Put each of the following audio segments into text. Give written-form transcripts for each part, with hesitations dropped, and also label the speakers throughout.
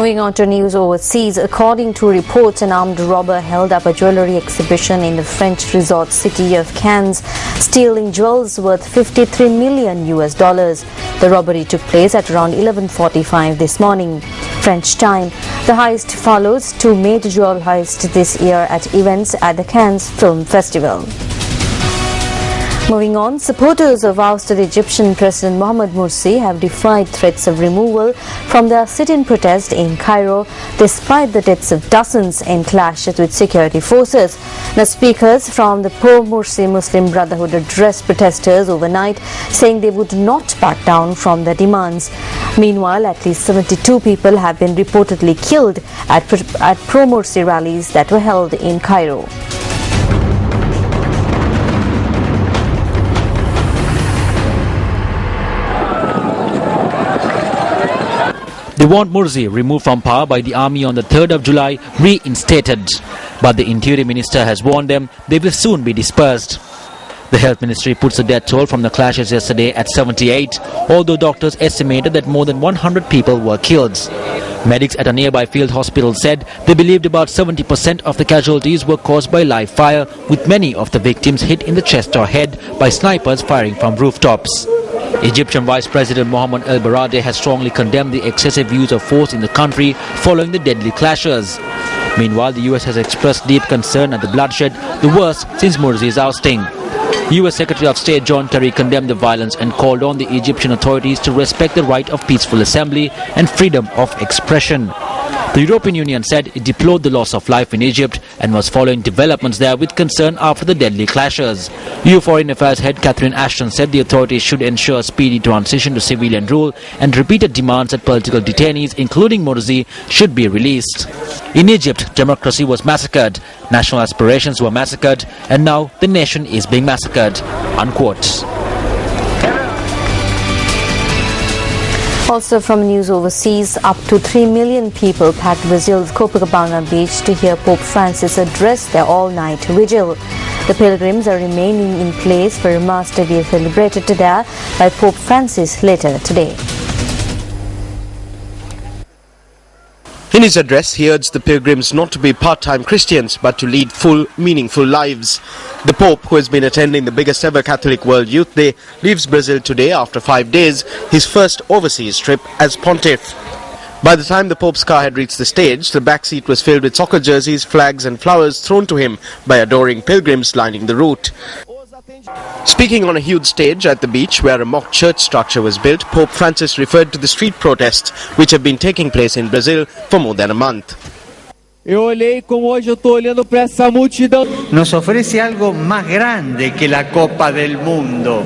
Speaker 1: Moving on to news overseas, according to reports, an armed robber held up a jewellery exhibition in the French resort city of Cannes, stealing jewels worth $53 million. The robbery took place at around 11:45 this morning, French time. The heist follows two major jewel heists this year at events at the Cannes Film Festival. Moving on, supporters of ousted Egyptian President Mohamed Morsi have defied threats of removal from their sit-in protest in Cairo, despite the deaths of dozens in clashes with security forces. Now, speakers from the pro-Morsi Muslim Brotherhood addressed protesters overnight, saying they would not back down from their demands. Meanwhile, at least 72 people have been reportedly killed at pro-Morsi rallies that were held in Cairo.
Speaker 2: They want Morsi removed from power by the army on the 3rd of July reinstated. But the Interior Minister has warned them they will soon be dispersed. The Health Ministry puts the death toll from the clashes yesterday at 78, although doctors estimated that more than 100 people were killed. Medics at a nearby field hospital said they believed about 70% of the casualties were caused by live fire, with many of the victims hit in the chest or head by snipers firing from rooftops. Egyptian Vice President Mohamed El Baradei has strongly condemned the excessive use of force in the country following the deadly clashes. Meanwhile, the US has expressed deep concern at the bloodshed, the worst since Morsi's ousting. US Secretary of State John Kerry condemned the violence and called on the Egyptian authorities to respect the right of peaceful assembly and freedom of expression. The European Union said it deplored the loss of life in Egypt and was following developments there with concern after the deadly clashes. EU Foreign Affairs head Catherine Ashton said the authorities should ensure a speedy transition to civilian rule and repeated demands that political detainees, including Morsi, should be released. In Egypt, democracy was massacred, national aspirations were massacred, and now the nation is being massacred. Unquote.
Speaker 1: Also from news overseas, up to 3 million people packed Brazil's Copacabana beach to hear Pope Francis address their all-night vigil. The pilgrims are remaining in place for a Mass to be celebrated there by Pope Francis later today.
Speaker 3: In his address, he urged the pilgrims not to be part-time Christians, but to lead full, meaningful lives. The Pope, who has been attending the biggest ever Catholic World Youth Day, leaves Brazil today after 5 days, his first overseas trip as pontiff. By the time the Pope's car had reached the stage, the back seat was filled with soccer jerseys, flags and flowers thrown to him by adoring pilgrims lining the route. Speaking on a huge stage at the beach where a mock church structure was built, Pope Francis referred to the street protests which have been taking place in Brazil for more than a month.
Speaker 4: Nos ofrece algo más grande que la Copa del Mundo.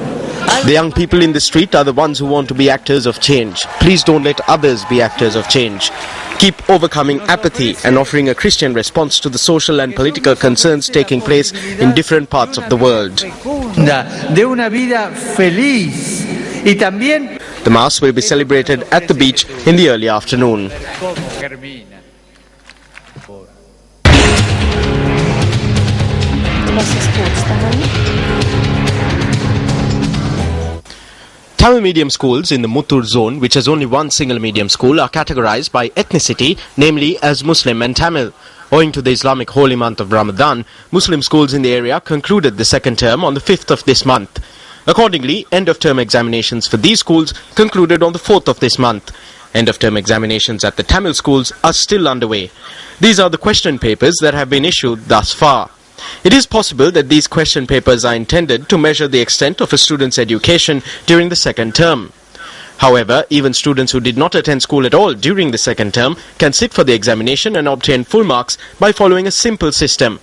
Speaker 3: The young people in the street are the ones who want to be actors of change. Please don't let others be actors of change. Keep overcoming apathy and offering a Christian response to the social and political concerns taking place in different parts of the world.
Speaker 4: De una vida feliz. Y también
Speaker 3: the Mass will be celebrated at the beach in the early afternoon. Tamil medium schools in the Muttur zone, which has only one single medium school, are categorized by ethnicity, namely as Muslim and Tamil. Owing to the Islamic holy month of Ramadan, Muslim schools in the area concluded the second term on the 5th of this month. Accordingly, end-of-term examinations for these schools concluded on the 4th of this month. End-of-term examinations at the Tamil schools are still underway. These are the question papers that have been issued thus far. It is possible that these question papers are intended to measure the extent of a student's education during the second term. However, even students who did not attend school at all during the second term can sit for the examination and obtain full marks by following a simple system.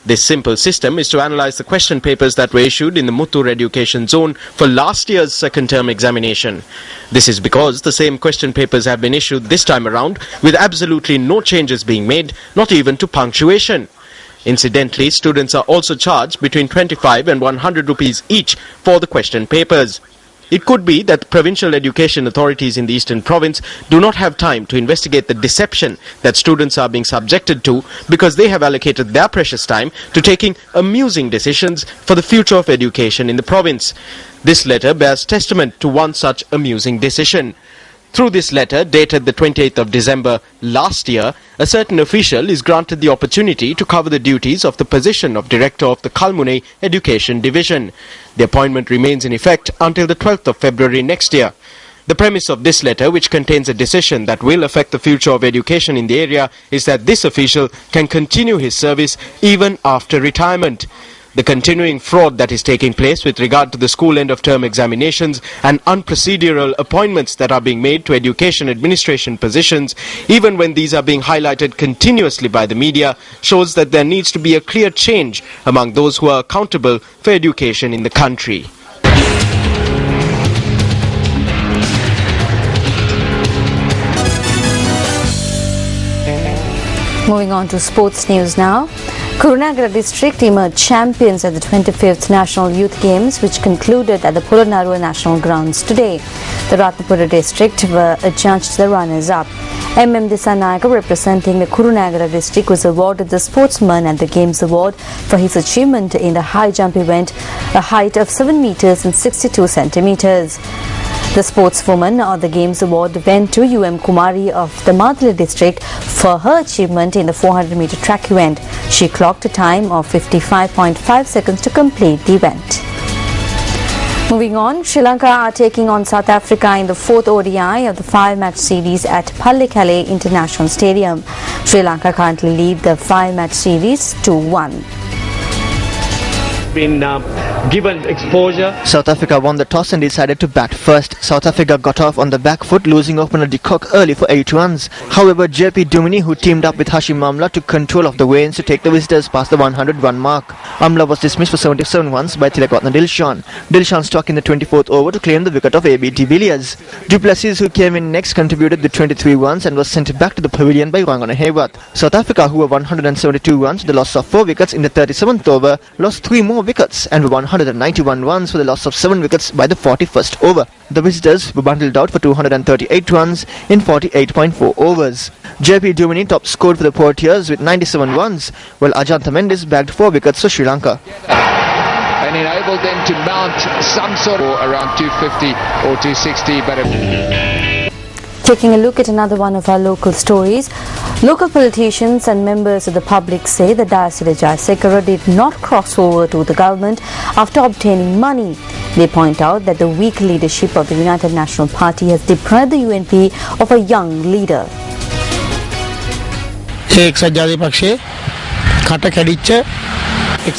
Speaker 3: This simple system is to analyze the question papers that were issued in the Muttur education zone for last year's second term examination. This is because the same question papers have been issued this time around with absolutely no changes being made, not even to punctuation. Incidentally, students are also charged between 25 and 100 rupees each for the question papers. It could be that the provincial education authorities in the eastern province do not have time to investigate the deception that students are being subjected to because they have allocated their precious time to taking amusing decisions for the future of education in the province. This letter bears testament to one such amusing decision. Through this letter, dated the 28th of December last year, a certain official is granted the opportunity to cover the duties of the position of Director of the Kalmune Education Division. The appointment remains in effect until the 12th of February next year. The premise of this letter, which contains a decision that will affect the future of education in the area, is that this official can continue his service even after retirement. The continuing fraud that is taking place with regard to the school end-of-term examinations and unprocedural appointments that are being made to education administration positions, even when these are being highlighted continuously by the media, shows that there needs to be a clear change among those who are accountable for education in the country.
Speaker 1: Moving on to sports news now. Kurunegala district emerged champions at the 25th National Youth Games, which concluded at the Polonnaruwa National Grounds today. The Ratnapura district were adjudged the runners-up. M.M. Dissanayaka, representing the Kurunegala district, was awarded the Sportsman at the Games Award for his achievement in the high jump event, a height of 7 meters and 62 centimeters. The sportswoman of the Games Award went to U.M. Kumari of the Madhya district for her achievement in the 400-meter track event. She clocked a time of 55.5 seconds to complete the event. Moving on, Sri Lanka are taking on South Africa in the fourth ODI of the 5-match series at Pallekele International Stadium. Sri Lanka currently lead the 5-match series 2-1.
Speaker 5: Been given exposure.
Speaker 6: South Africa won the toss and decided to bat first. South Africa got off on the back foot, losing opener de Kock early for 8 runs. However, JP Duminy, who teamed up with Hashim Amla, took control of the weigh-ins to take the visitors past the 100-run mark. Amla was dismissed for 77 runs by Tilakratne Dilshan. Dilshan struck in the 24th over to claim the wicket of AB de Villiers. Du Plessis, who came in next, contributed the 23 runs and was sent back to the pavilion by Rangana Heywath. South Africa, who were 172 runs with the loss of 4 wickets in the 37th over, lost 3 more wickets and were 191 runs for the loss of 7 wickets by the 41st over. The visitors were bundled out for 238 runs in 48.4 overs. JP Duminy top scored for the Proteas with 97 runs, while Ajantha Mendis bagged 4 wickets for Sri Lanka.
Speaker 7: And enabled them to mount some sort of around 250 or 260, but
Speaker 1: Taking a look at another one of our local stories, local politicians and members of the public say that Dayasiri Jayasekara did not cross over to the government after obtaining money. They point out that the weak leadership of the United National Party has deprived the UNP of a young leader.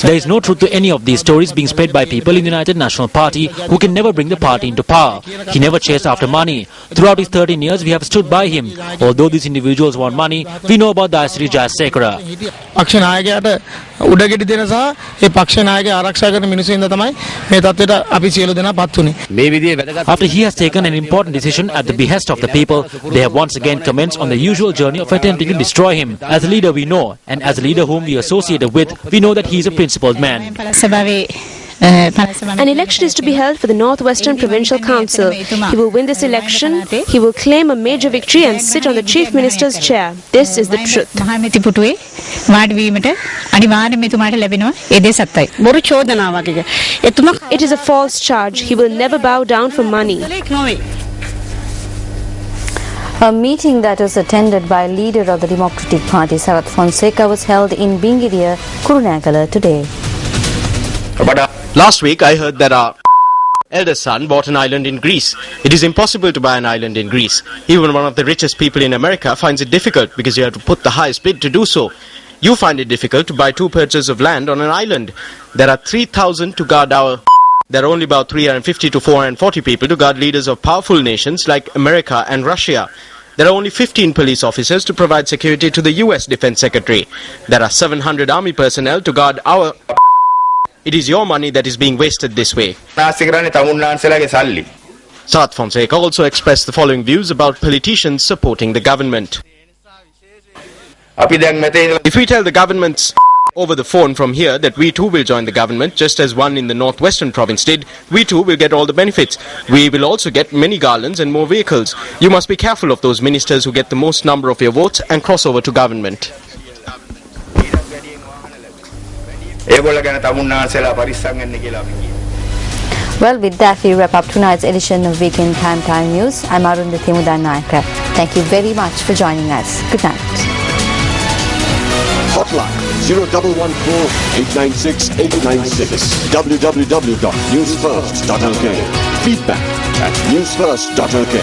Speaker 2: There is no truth to any of these stories being spread by people in the United National Party who can never bring the party into power. He never chased after money. Throughout his 13 years, we have stood by him. Although these individuals want money, we know about Dayasiri Jayasekara. After he has taken an important decision at the behest of the people, they have once again commenced on the usual journey of attempting to destroy him. As a leader we know, and as a leader whom we associated with, we know that he is a principled man.
Speaker 8: An election is to be held for the Northwestern Provincial Council. He will win this election, he will claim a major victory and sit on the Chief Minister's chair. This is the truth. It is a false charge. He will never bow down for money.
Speaker 1: A meeting that was attended by leader of the Democratic Party, Sarath Fonseca, was held in Bingiriya, Kurunegala today.
Speaker 3: Last week I heard that our eldest son bought an island in Greece. It is impossible to buy an island in Greece. Even one of the richest people in America finds it difficult because you have to put the highest bid to do so. You find it difficult to buy 2 patches of land on an island. There are 3,000 to guard our... There are only about 350 to 440 people to guard leaders of powerful nations like America and Russia. There are only 15 police officers to provide security to the US Defense Secretary. There are 700 army personnel to guard our... It is your money that is being wasted this way. Sarath Fonseca also expressed the following views about politicians supporting the government. If we tell the governments over the phone from here that we too will join the government, just as one in the Northwestern province did, we too will get all the benefits. We will also get many garlands and more vehicles. You must be careful of those ministers who get the most number of your votes and cross over to government.
Speaker 1: Well, with that, we wrap up tonight's edition of Weekend Time News. I'm Arundhati Mudanayaka. Thank you very much for joining us. Good night.
Speaker 9: Hotline 0114-896-896. www.newsfirst.lk. Feedback at newsfirst.lk.